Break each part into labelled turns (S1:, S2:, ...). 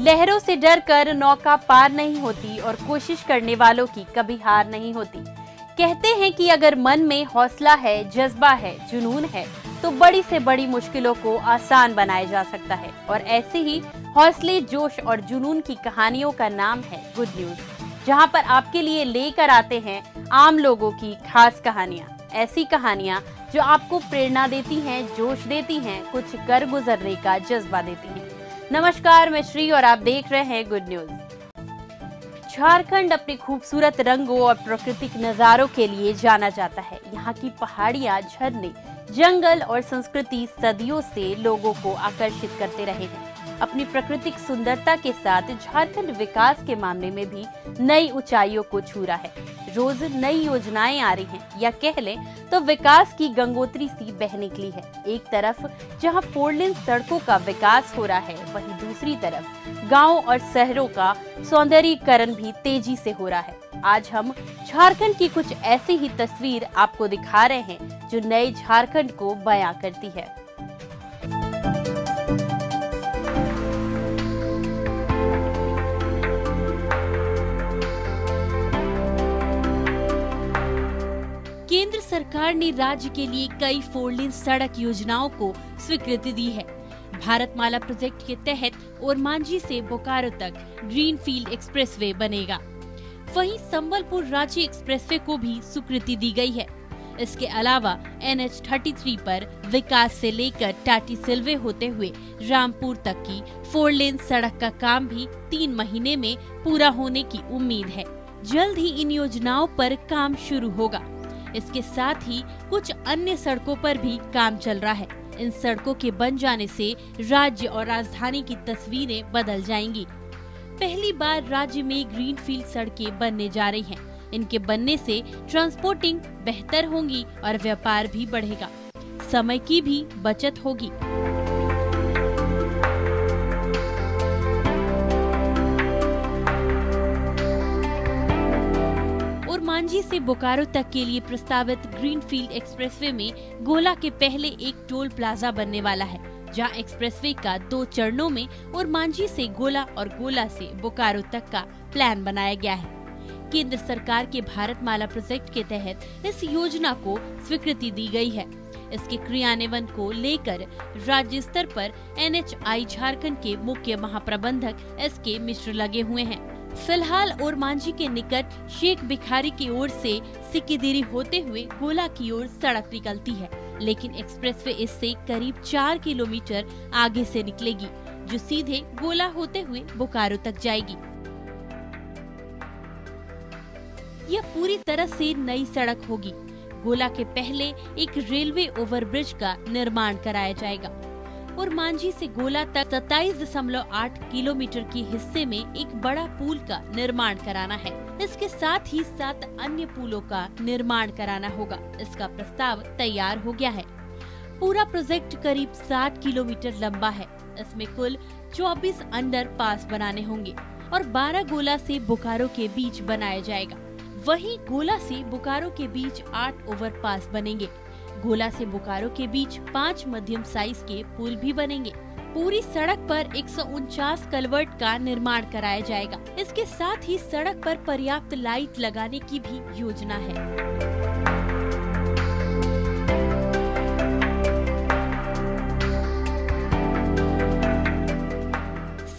S1: लहरों से डरकर नौका पार नहीं होती और कोशिश करने वालों की कभी हार नहीं होती। कहते हैं कि अगर मन में हौसला है, जज्बा है, जुनून है तो बड़ी से बड़ी मुश्किलों को आसान बनाया जा सकता है। और ऐसे ही हौसले, जोश और जुनून की कहानियों का नाम है गुड न्यूज, जहां पर आपके लिए लेकर आते हैं आम लोगों की खास कहानियां। ऐसी कहानियां जो आपको प्रेरणा देती हैं, जोश देती हैं, कुछ कर गुजरने का जज्बा देती हैं। नमस्कार, मैं श्री और आप देख रहे हैं गुड न्यूज। झारखंड अपने खूबसूरत रंगों और प्राकृतिक नजारों के लिए जाना जाता है। यहाँ की पहाड़ियाँ, झरने, जंगल और संस्कृति सदियों से लोगों को आकर्षित करते रहे हैं। अपनी प्राकृतिक सुंदरता के साथ झारखंड विकास के मामले में भी नई ऊंचाइयों को छू रहा है। रोज नई योजनाएं आ रही हैं, या कह लें तो विकास की गंगोत्री सी बह निकली है। एक तरफ जहां 4 लेन सड़कों का विकास हो रहा है, वहीं दूसरी तरफ गांव और शहरों का सौंदर्यीकरण भी तेजी से हो रहा है। आज हम झारखंड की कुछ ऐसी ही तस्वीर आपको दिखा रहे हैं जो नए झारखंड को बयां करती है। केंद्र सरकार ने राज्य के लिए कई 4 लेन सड़क योजनाओं को स्वीकृति दी है। भारतमाला प्रोजेक्ट के तहत ओरमांझी से बोकारो तक ग्रीनफील्ड एक्सप्रेसवे बनेगा। वहीं संबलपुर रांची एक्सप्रेसवे को भी स्वीकृति दी गई है। इसके अलावा NH 33 पर विकास से लेकर टाटीसिलवे होते हुए रामपुर तक की 4 लेन सड़क का काम भी 3 महीने में पूरा होने की उम्मीद है। जल्द ही इन योजनाओं पर काम शुरू होगा। इसके साथ ही कुछ अन्य सड़कों पर भी काम चल रहा है। इन सड़कों के बन जाने से राज्य और राजधानी की तस्वीरें बदल जाएंगी। पहली बार राज्य में ग्रीनफील्ड सड़कें बनने जा रही हैं। इनके बनने से ट्रांसपोर्टिंग बेहतर होंगी और व्यापार भी बढ़ेगा, समय की भी बचत होगी। ओरमांझी से बोकारो तक के लिए प्रस्तावित ग्रीनफील्ड एक्सप्रेसवे में गोला के पहले एक टोल प्लाजा बनने वाला है, जहां एक्सप्रेसवे का 2 चरणों में ओरमांझी से गोला और गोला से बोकारो तक का प्लान बनाया गया है। केंद्र सरकार के भारतमाला प्रोजेक्ट के तहत इस योजना को स्वीकृति दी गई है। इसके क्रियान्वयन को लेकर राज्य स्तर पर NHI झारखंड के मुख्य महाप्रबंधक SK मिश्र लगे हुए हैं। फिलहाल ओरमांझी के निकट शेख भिखारी की ओर से सिकिदिरी होते हुए गोला की ओर सड़क निकलती है, लेकिन एक्सप्रेसवे इससे करीब 4 किलोमीटर आगे से निकलेगी, जो सीधे गोला होते हुए बोकारो तक जाएगी। यह पूरी तरह से नई सड़क होगी। गोला के पहले एक रेलवे ओवरब्रिज का निर्माण कराया जाएगा। ओरमांझी से गोला तक 27.8 किलोमीटर के हिस्से में एक बड़ा पुल का निर्माण कराना है। इसके साथ ही 7 अन्य पुलों का निर्माण कराना होगा। इसका प्रस्ताव तैयार हो गया है। पूरा प्रोजेक्ट करीब 60 किलोमीटर लंबा है। इसमें कुल 24 अंडरपास बनाने होंगे और 12 गोला से बोकारो के बीच बनाया जाएगा। वहीं गोला से बोकारो के बीच 8 ओवरपास बनेंगे। गोला से बोकारो के बीच 5 मध्यम साइज के पुल भी बनेंगे। पूरी सड़क पर 149 कलवर्ट का निर्माण कराया जाएगा। इसके साथ ही सड़क पर पर्याप्त लाइट लगाने की भी योजना है।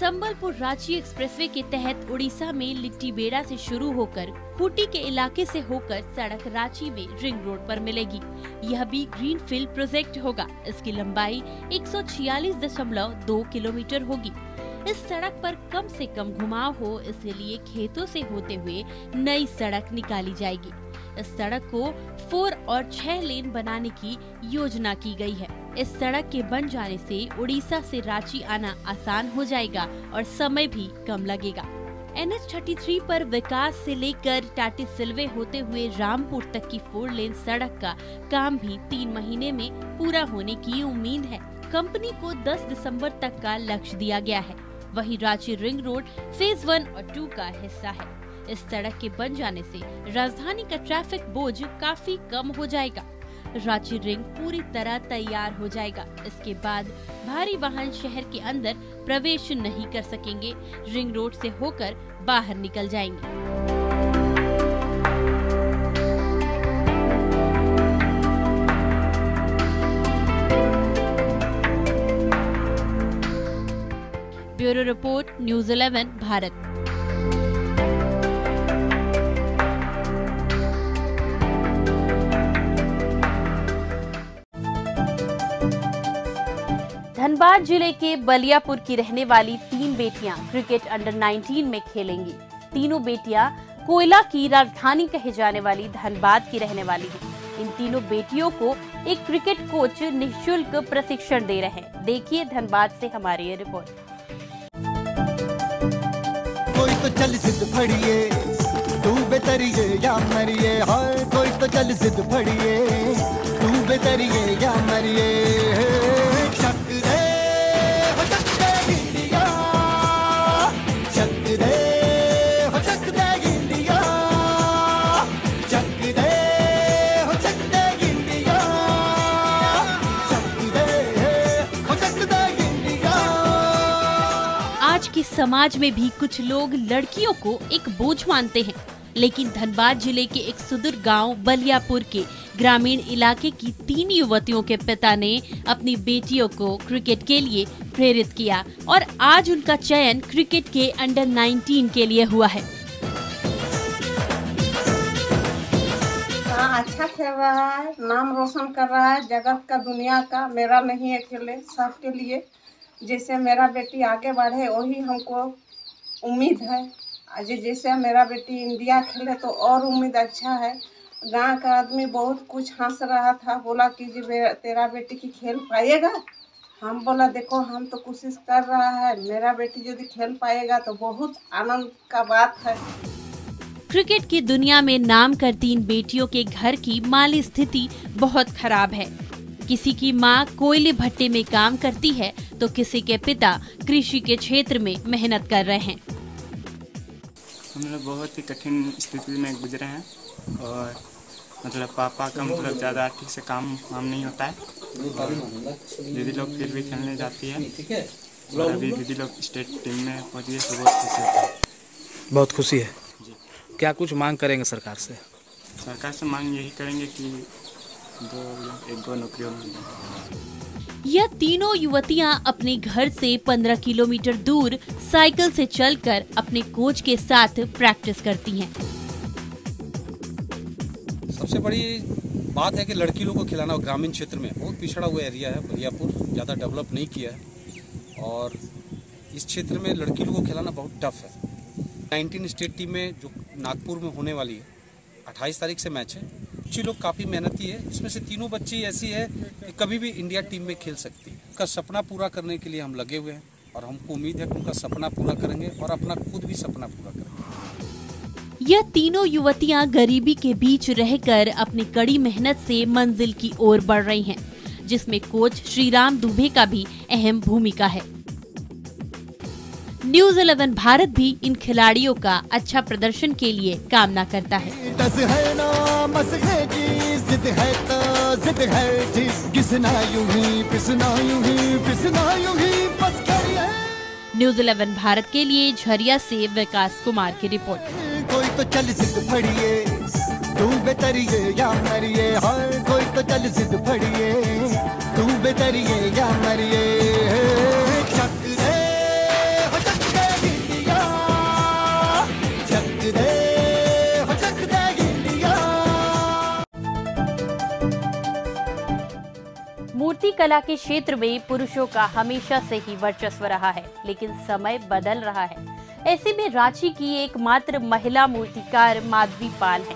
S1: संबलपुर रांची एक्सप्रेसवे के तहत उड़ीसा में लिट्टीबेड़ा से शुरू होकर खूंटी के इलाके से होकर सड़क रांची में रिंग रोड पर मिलेगी। यह भी ग्रीनफील्ड प्रोजेक्ट होगा। इसकी लंबाई 146.2 किलोमीटर होगी। इस सड़क पर कम से कम घुमाव हो, इसलिए खेतों से होते हुए नई सड़क निकाली जाएगी। इस सड़क को 4 और 6 लेन बनाने की योजना की गई है। इस सड़क के बन जाने से उड़ीसा से रांची आना आसान हो जाएगा और समय भी कम लगेगा। NH 33 पर विकास से लेकर टाटीसिलवे होते हुए रामपुर तक की 4 लेन सड़क का काम भी 3 महीने में पूरा होने की उम्मीद है। कंपनी को 10 दिसंबर तक का लक्ष्य दिया गया है। वहीं रांची रिंग रोड फेज 1 और 2 का हिस्सा है। इस सड़क के बन जाने से राजधानी का ट्रैफिक बोझ काफी कम हो जाएगा। रांची रिंग पूरी तरह तैयार हो जाएगा। इसके बाद भारी वाहन शहर के अंदर प्रवेश नहीं कर सकेंगे, रिंग रोड से होकर बाहर निकल जाएंगे। Bureau report, news 11 Bharat. Dhanbad जिले के बलियापुर की रहने वाली 3 बेटियां क्रिकेट अंडर 19 में खेलेंगी। तीनों बेटियां कोयला की राजधानी कहे जाने वाली धनबाद की रहने वाली हैं। इन तीनों बेटियों को एक क्रिकेट कोच निःशुल्क प्रशिक्षण दे रहे हैं। देखिए धनबाद से हमारी ये रिपोर्ट।
S2: कोई तो चल जिद फड़िए, तू बेतरिए या मरिए, हाय कोई तो चल जिद फड़िए, तू बेतरिए या मरिए। शक दे हो शक दे इंडिया, शक दे हो शक दे इंडिया, शक दे हो शक दे इंडिया, शक दे हो शक दे इंडिया।
S1: आज के समाज में भी कुछ लोग लड़कियों को एक बोझ मानते हैं, लेकिन धनबाद जिले के एक सुदूर गांव बलियापुर के ग्रामीण इलाके की 3 युवतियों के पिता ने अपनी बेटियों को क्रिकेट के लिए प्रेरित किया और आज उनका चयन क्रिकेट के अंडर 19 के लिए हुआ है।
S3: अच्छा खेल रहा है, नाम रोशन कर रहा है जगत का, दुनिया का। मेरा नहीं अकेले, सबके लिए। जैसे मेरा बेटी आगे बढ़े वही हमको उम्मीद है। आज जैसे मेरा बेटी इंडिया खेले तो और उम्मीद अच्छा है। गांव का आदमी बहुत कुछ हंस रहा था, बोला कि जी तेरा बेटी की खेल पाएगा। हम बोला देखो हम तो कोशिश कर रहा है, मेरा बेटी यदि खेल पाएगा तो बहुत आनंद का बात है।
S1: क्रिकेट की दुनिया में नाम करती इन बेटियों के घर की माली स्थिति बहुत खराब है। किसी की मां कोयले भट्टे में काम करती है तो किसी के पिता कृषि के क्षेत्र में मेहनत कर रहे हैं।
S4: हम लोग बहुत ही कठिन स्थिति में गुजरे हैं और मतलब पापा का मतलब ज़्यादा ठीक से काम नहीं होता है और दीदी लोग फिर भी खेलने जाती है और अभी दीदी लोग स्टेट टीम में पहुँची है तो बहुत खुशी होता है।
S5: बहुत खुशी है जी। क्या कुछ मांग करेंगे सरकार से?
S4: सरकार से मांग यही करेंगे कि दो नौकरियों में।
S1: यह तीनों युवतियां अपने घर से 15 किलोमीटर दूर साइकिल से चलकर अपने कोच के साथ प्रैक्टिस करती हैं।
S6: सबसे बड़ी बात है कि लड़की लोगों को खिलाना ग्रामीण क्षेत्र में बहुत पिछड़ा हुआ एरिया है। बलियापुर ज़्यादा डेवलप नहीं किया है और इस क्षेत्र में लड़की लोगों को खिलाना बहुत टफ है। 19 स्टेट टीम में जो नागपुर में होने वाली है, 28 तारीख से मैच है। बच्ची लोग काफ़ी मेहनती है, इसमें से 3 बच्ची ऐसी है कि कभी भी इंडिया टीम में खेल सकती है। उनका सपना पूरा करने के लिए हम लगे हुए हैं और हमको उम्मीद है कि उनका सपना पूरा करेंगे और अपना खुद भी सपना पूरा करेंगे।
S1: यह तीनों युवतियां गरीबी के बीच रहकर अपनी कड़ी मेहनत से मंजिल की ओर बढ़ रही हैं, जिसमें कोच श्रीराम दुबे का भी अहम भूमिका है। न्यूज़ 11 भारत भी इन खिलाड़ियों का अच्छा प्रदर्शन के लिए कामना करता है। न्यूज़ 11 भारत के लिए झरिया से विकास कुमार की रिपोर्ट।
S2: कोई तो चल जिद फड़िए, तू बेतरिए या मरिए, हाय कोई तो चल जिद फड़िए, तू बेतरिए या मरिए। शक दे हो शक दे इंडिया, शक दे हो शक दे इंडिया।
S1: मूर्ति कला के क्षेत्र में पुरुषों का हमेशा से ही वर्चस्व रहा है, लेकिन समय बदल रहा है। ऐसे में रांची की एकमात्र महिला मूर्तिकार माधवी पाल है।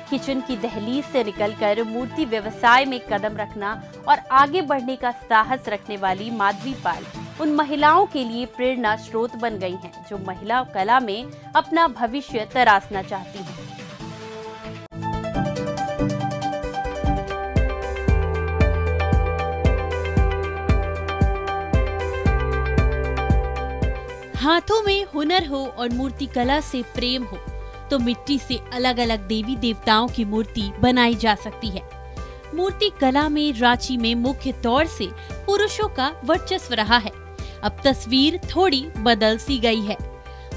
S1: किचन की दहलीज से निकलकर मूर्ति व्यवसाय में कदम रखना और आगे बढ़ने का साहस रखने वाली माधवी पाल उन महिलाओं के लिए प्रेरणा स्रोत बन गई हैं, जो महिला कला में अपना भविष्य तराशना चाहती हैं। हाथों में हुनर हो और मूर्ति कला से प्रेम हो तो मिट्टी से अलग अलग देवी देवताओं की मूर्ति बनाई जा सकती है। मूर्ति कला में रांची में मुख्य तौर से पुरुषों का वर्चस्व रहा है। अब तस्वीर थोड़ी बदल सी गई है।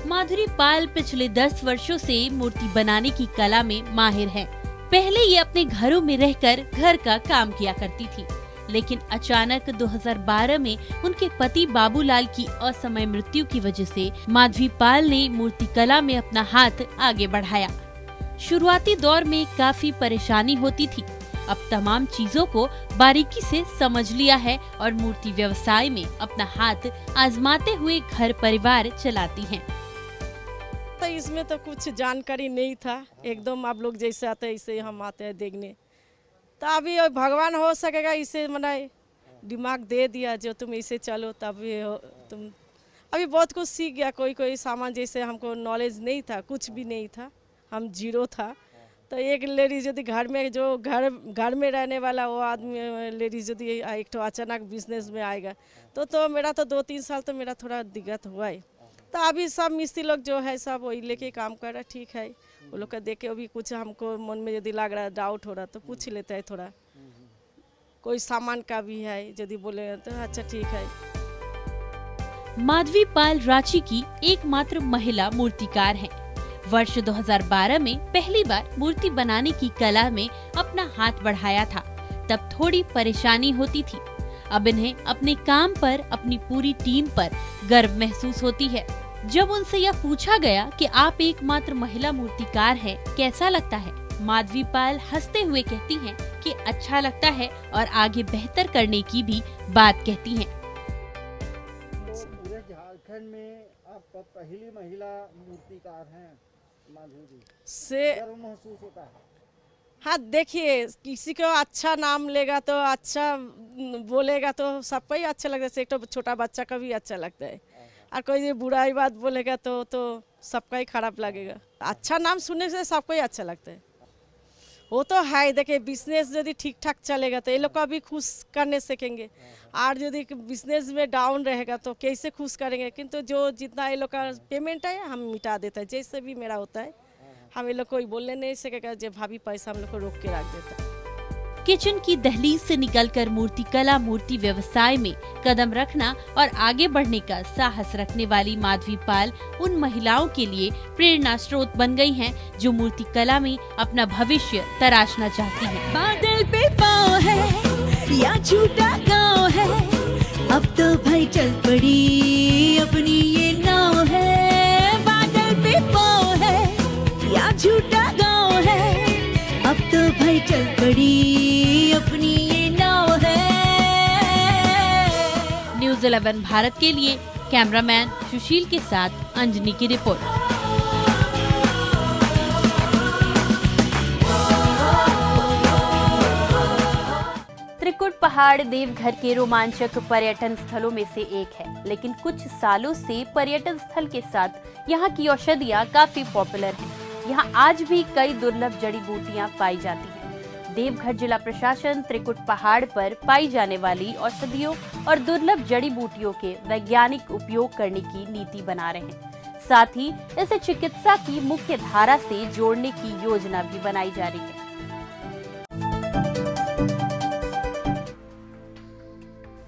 S1: माधुरी पाल पिछले 10 वर्षों से मूर्ति बनाने की कला में माहिर है। पहले ये अपने घरों में रहकर घर का काम किया करती थी, लेकिन अचानक 2012 में उनके पति बाबूलाल की असमय मृत्यु की वजह से माधवी पाल ने मूर्ति कला में अपना हाथ आगे बढ़ाया। शुरुआती दौर में काफी परेशानी होती थी। अब तमाम चीजों को बारीकी से समझ लिया है और मूर्ति व्यवसाय में अपना हाथ आजमाते हुए घर परिवार चलाती हैं।
S7: तो इसमें तो कुछ जानकारी नहीं था, एकदम आप लोग जैसे आते हैं ऐसे हम आते हैं देखने। तो अभी भगवान हो सकेगा इसे मनाए दिमाग दे दिया जो तुम इसे चलो, तब तुम अभी बहुत कुछ सीख गया। कोई सामान जैसे हमको नॉलेज नहीं था, कुछ भी नहीं था, हम जीरो था। तो एक लेडीज यदि घर में जो घर में रहने वाला वो आदमी लेडीज यदि एक तो अचानक बिजनेस में आएगा तो मेरा तो 2-3 साल तो मेरा थोड़ा दिक्कत हुआ है। तो अभी सब मिस्त्री लोग जो है सब वही लेके काम कर रहा, ठीक है। वो लोग का देख के अभी कुछ हमको मन में यदि लग रहा है, डाउट हो रहा तो पूछ लेता है थोड़ा। कोई सामान का भी है यदि बोले तो अच्छा ठीक है।
S1: माधवी पाल रांची की एकमात्र महिला मूर्तिकार हैं। वर्ष 2012 में पहली बार मूर्ति बनाने की कला में अपना हाथ बढ़ाया था। तब थोड़ी परेशानी होती थी। अब इन्हें अपने काम पर, अपनी पूरी टीम पर गर्व महसूस होती है। जब उनसे यह पूछा गया कि आप एकमात्र महिला मूर्तिकार हैं, कैसा लगता है, माधवी पाल हंसते हुए कहती हैं कि अच्छा लगता है और आगे बेहतर करने की भी बात कहती हैं।
S8: तो पूरे झारखंड में आप पहली महिला मूर्तिकार हैं माधुरी,
S7: से
S8: गर्व महसूस होता है।
S7: हाँ देखिए, किसी को अच्छा नाम लेगा तो अच्छा बोलेगा तो सबको ही अच्छा लगता है। एक तो छोटा बच्चा का भी अच्छा लगता है, और कोई बुराई बात बोलेगा तो सबका ही खराब लगेगा। अच्छा नाम सुनने से सबको ही अच्छा लगता है। वो तो है, देखिए बिजनेस यदि ठीक ठाक चलेगा तो ये लोग को भी खुश करने सीखेंगे, और यदि बिजनेस में डाउन रहेगा तो कैसे खुश करेंगे। किंतु जो जितना ये लोग का पेमेंट है हम मिटा देता है, जैसे भी मेरा होता है। हम ये लोग कोई बोलने नहीं सकेगा, जो भाभी पैसा हम लोग को रोक के रख देता है।
S1: किचन की दहलीज से निकलकर मूर्ति कला, मूर्ति व्यवसाय में कदम रखना और आगे बढ़ने का साहस रखने वाली माधवी पाल उन महिलाओं के लिए प्रेरणा स्रोत बन गई हैं, जो मूर्ति कला में अपना भविष्य तराशना चाहती हैं।
S9: बादल पे पाँव है या झूठा गाँव है, अब तो भाई चल पड़ी अपनी ये नाव है। बादल पे पाँव है या झूठा गाँव है, अब तो भाई चल पड़ी अपनी ये नाव है।
S1: न्यूज़ 11 भारत के लिए कैमरामैन सुशील के साथ अंजनी की रिपोर्ट। त्रिकुट पहाड़ देवघर के रोमांचक पर्यटन स्थलों में से एक है, लेकिन कुछ सालों से पर्यटन स्थल के साथ यहाँ की औषधियाँ काफी पॉपुलर हैं। यहाँ आज भी कई दुर्लभ जड़ी बूटियाँ पाई जाती हैं। देवघर जिला प्रशासन त्रिकुट पहाड़ पर पाई जाने वाली औषधियों और दुर्लभ जड़ी बूटियों के वैज्ञानिक उपयोग करने की नीति बना रहे हैं। साथ ही इसे चिकित्सा की मुख्य धारा से जोड़ने की योजना भी बनाई जा रही है।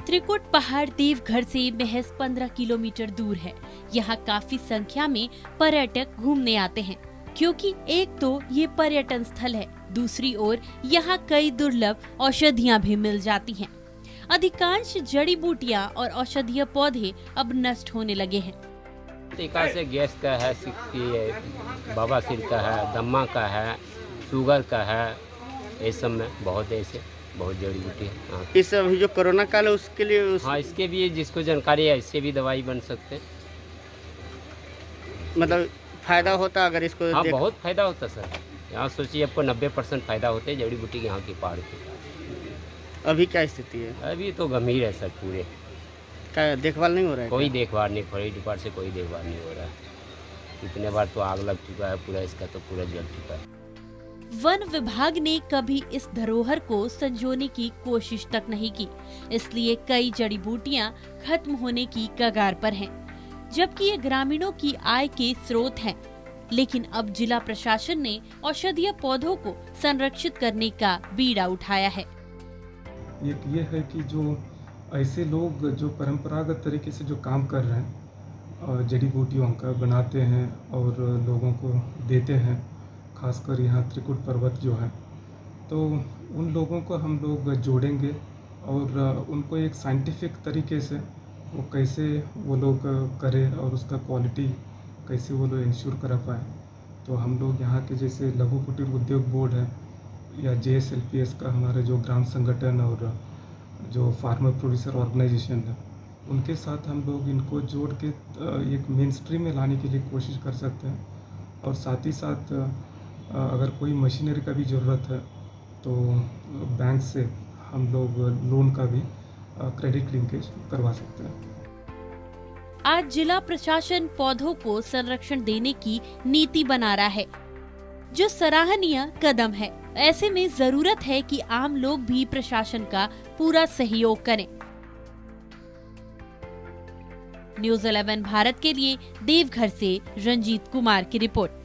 S1: त्रिकुट पहाड़ देवघर से महज 15 किलोमीटर दूर है। यहाँ काफी संख्या में पर्यटक घूमने आते हैं, क्योंकि एक तो ये पर्यटन स्थल है, दूसरी ओर यहाँ कई दुर्लभ औषधियाँ भी मिल जाती हैं। अधिकांश जड़ी बूटियाँ और औषधीय पौधे अब नष्ट होने लगे हैं।
S10: टीका से गैस का है, बवासीर का है, दमा का है, शुगर का है, ये सब में बहुत ऐसे बहुत जड़ी बूटी है।
S11: इस अभी जो कोरोना काल है उसके लिए
S10: हाँ, इसके भी जिसको जानकारी है इससे भी दवाई बन सकते हैं।
S11: मतलब फायदा होता अगर इसको
S10: हाँ, बहुत फायदा होता सर। यहाँ सोचिए आपको 90% फायदा होते हैं जड़ी बूटी के यहाँ के पहाड़ के।
S11: अभी क्या स्थिति है?
S10: अभी तो गंभीर है सर। पूरे
S11: क्या देखभाल नहीं हो रहा है?
S10: कोई देखभाल नहीं, फौरी डिपार्ट से कोई देखभाल नहीं हो रहा है। कितने बार तो आग लग चुका है, पूरा इसका तो पूरा जल चुका है।
S1: वन विभाग ने कभी इस धरोहर को संजोने की कोशिश तक नहीं की, इसलिए कई जड़ी बूटियां खत्म होने की कगार पर हैं, जबकि ये ग्रामीणों की आय के स्रोत हैं। लेकिन अब जिला प्रशासन ने औषधीय पौधों को संरक्षित करने का बीड़ा उठाया है।
S12: एक ये है कि जो ऐसे लोग जो परंपरागत तरीके से जो काम कर रहे हैं, जड़ी बूटियों का बनाते हैं और लोगों को देते हैं, खासकर यहाँ त्रिकुट पर्वत जो है, तो उन लोगों को हम लोग जोड़ेंगे और उनको एक साइंटिफिक तरीके से वो कैसे वो लोग करें और उसका क्वालिटी कैसे वो लोग इंश्योर करा पाए। तो हम लोग यहाँ के जैसे लघु कुटीर उद्योग बोर्ड है या JSLPS का हमारा जो ग्राम संगठन और जो फार्मर प्रोड्यूसर ऑर्गेनाइजेशन है, उनके साथ हम लोग इनको जोड़ के एक मेन स्ट्रीम में लाने के लिए कोशिश कर सकते हैं। और साथ ही साथ अगर कोई मशीनरी का भी ज़रूरत है तो बैंक से हम लोग लोन का भी क्रेडिट लिंकेज करवा सकते हैं।
S1: आज जिला प्रशासन पौधों को संरक्षण देने की नीति बना रहा है, जो सराहनीय कदम है। ऐसे में जरूरत है कि आम लोग भी प्रशासन का पूरा सहयोग करें। न्यूज़ 11 भारत के लिए देवघर से रंजीत कुमार की रिपोर्ट।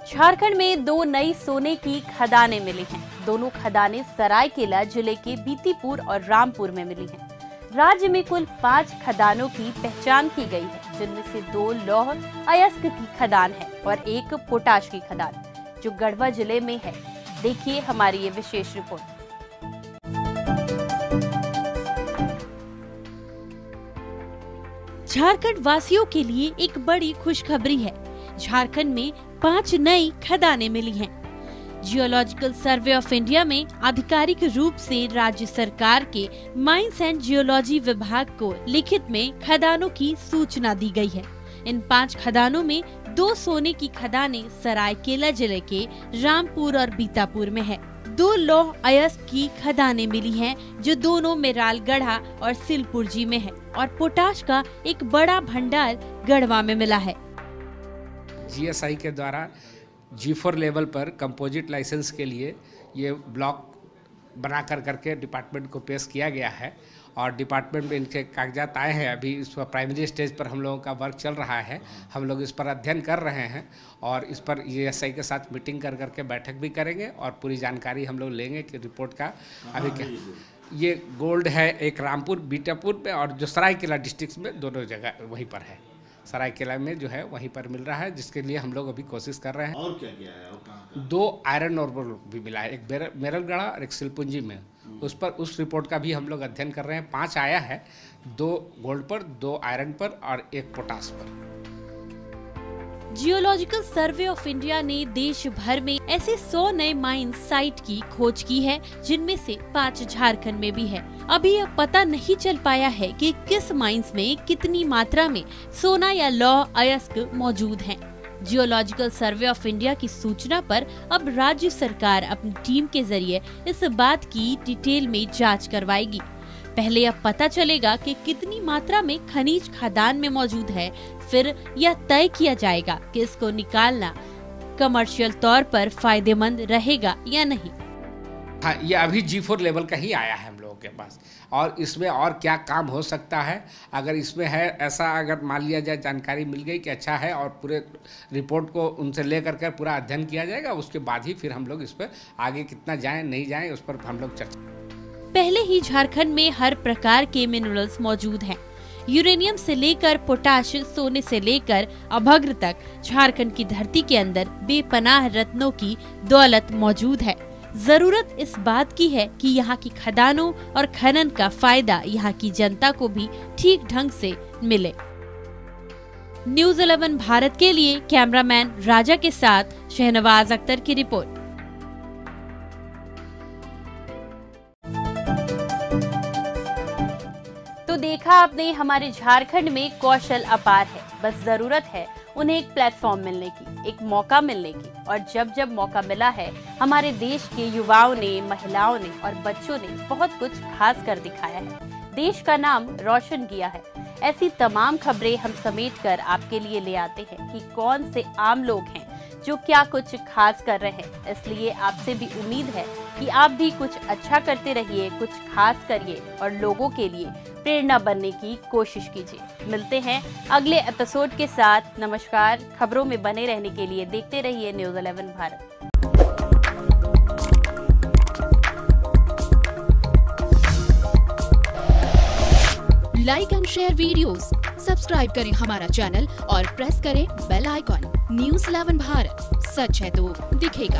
S1: झारखंड में 2 नई सोने की खदानें मिली हैं। दोनों खदानें सरायकेला जिले के बीतीपुर और रामपुर में मिली हैं। राज्य में कुल 5 खदानों की पहचान की गई है, जिनमें से 2 लौह अयस्क की खदान है और 1 पोटाश की खदान, जो गढ़वा जिले में है। देखिए हमारी ये विशेष रिपोर्ट। झारखंड वासियों के लिए एक बड़ी खुशखबरी है। झारखंड में 5 नई खदानें मिली हैं। जियोलॉजिकल सर्वे ऑफ इंडिया में आधिकारिक रूप से राज्य सरकार के माइंस एंड जियोलॉजी विभाग को लिखित में खदानों की सूचना दी गई है। इन 5 खदानों में 2 सोने की खदानें सरायकेला जिले के रामपुर और बीतापुर में है। 2 लौह अयस्क की खदानें मिली हैं, जो दोनों मेरालगढ़ा और सिलपुरजी में है, और पोटाश का एक बड़ा भंडार गढ़वा में मिला है।
S13: GSI के द्वारा G4 लेवल पर कंपोजिट लाइसेंस के लिए ये ब्लॉक बना करके डिपार्टमेंट को पेश किया गया है और डिपार्टमेंट में इनके कागजात आए हैं। अभी इस पर प्राइमरी स्टेज पर हम लोगों का वर्क चल रहा है। हम लोग इस पर अध्ययन कर रहे हैं और इस पर GSI के साथ मीटिंग करके बैठक भी करेंगे और पूरी जानकारी हम लोग लेंगे कि रिपोर्ट का अभी क्या। ये गोल्ड है एक रामपुर बीटापुर में और जो सरायकेला डिस्ट्रिक्ट में दोनों जगह वहीं पर है। सरायकेला में जो है वहीं पर मिल रहा है, जिसके लिए हम लोग अभी कोशिश कर रहे हैं। और क्या क्या है? और 2 आयरन और भी मिला है, एक मेरलगढ़ा और एक सिलपुंजी में। उस रिपोर्ट का भी हम लोग अध्ययन कर रहे हैं। 5 आया है, 2 गोल्ड पर, 2 आयरन पर और 1 पोटाश पर।
S1: जियोलॉजिकल सर्वे ऑफ इंडिया ने देश भर में ऐसे 100 नए माइन साइट की खोज की है, जिनमें से 5 झारखंड में भी है। अभी यह पता नहीं चल पाया है कि किस माइंस में कितनी मात्रा में सोना या लौह अयस्क मौजूद हैं। जियोलॉजिकल सर्वे ऑफ इंडिया की सूचना पर अब राज्य सरकार अपनी टीम के जरिए इस बात की डिटेल में जांच करवाएगी। पहले अब पता चलेगा कि कितनी मात्रा में खनिज खदान में मौजूद है, फिर यह तय किया जाएगा कि इसको निकालना कमर्शियल तौर पर फायदेमंद रहेगा या नहीं।
S13: हाँ, ये अभी G4 लेवल का ही आया है हम लोगों के पास और इसमें और क्या काम हो सकता है, अगर इसमें है ऐसा, अगर मान लिया जाए जानकारी मिल गई कि अच्छा है और पूरे रिपोर्ट को उनसे ले करके पूरा अध्ययन किया जाएगा, उसके बाद ही फिर हम लोग इस पर आगे कितना जाएं नहीं जाएं उस पर हम लोग चर्चा।
S1: पहले ही झारखंड में हर प्रकार के मिनरल्स मौजूद हैं। यूरेनियम से लेकर पोटाश, सोने से लेकर अभद्र तक झारखंड की धरती के अंदर बेपनाह रत्नों की दौलत मौजूद है। जरूरत इस बात की है कि यहाँ की खदानों और खनन का फायदा यहाँ की जनता को भी ठीक ढंग से मिले। न्यूज़ 11 भारत के लिए कैमरामैन राजा के साथ शहनवाज अख्तर की रिपोर्ट। तो देखा आपने, हमारे झारखंड में कौशल अपार है, बस जरूरत है उन्हें एक प्लेटफॉर्म मिलने की, एक मौका मिलने की। और जब जब मौका मिला है, हमारे देश के युवाओं ने, महिलाओं ने और बच्चों ने बहुत कुछ खास कर दिखाया है, देश का नाम रोशन किया है। ऐसी तमाम खबरें हम समेट कर आपके लिए ले आते हैं कि कौन से आम लोग हैं जो क्या कुछ खास कर रहे हैं। इसलिए आपसे भी उम्मीद है कि आप भी कुछ अच्छा करते रहिए, कुछ खास करिए और लोगों के लिए प्रेरणा बनने की कोशिश कीजिए। मिलते हैं अगले एपिसोड के साथ। नमस्कार। खबरों में बने रहने के लिए देखते रहिए news 11 Bharat.
S14: Like and share videos, subscribe करें हमारा चैनल और प्रेस करें बेल आइकॉन। न्यूज़ 11 भारत, सच है तो दिखेगा।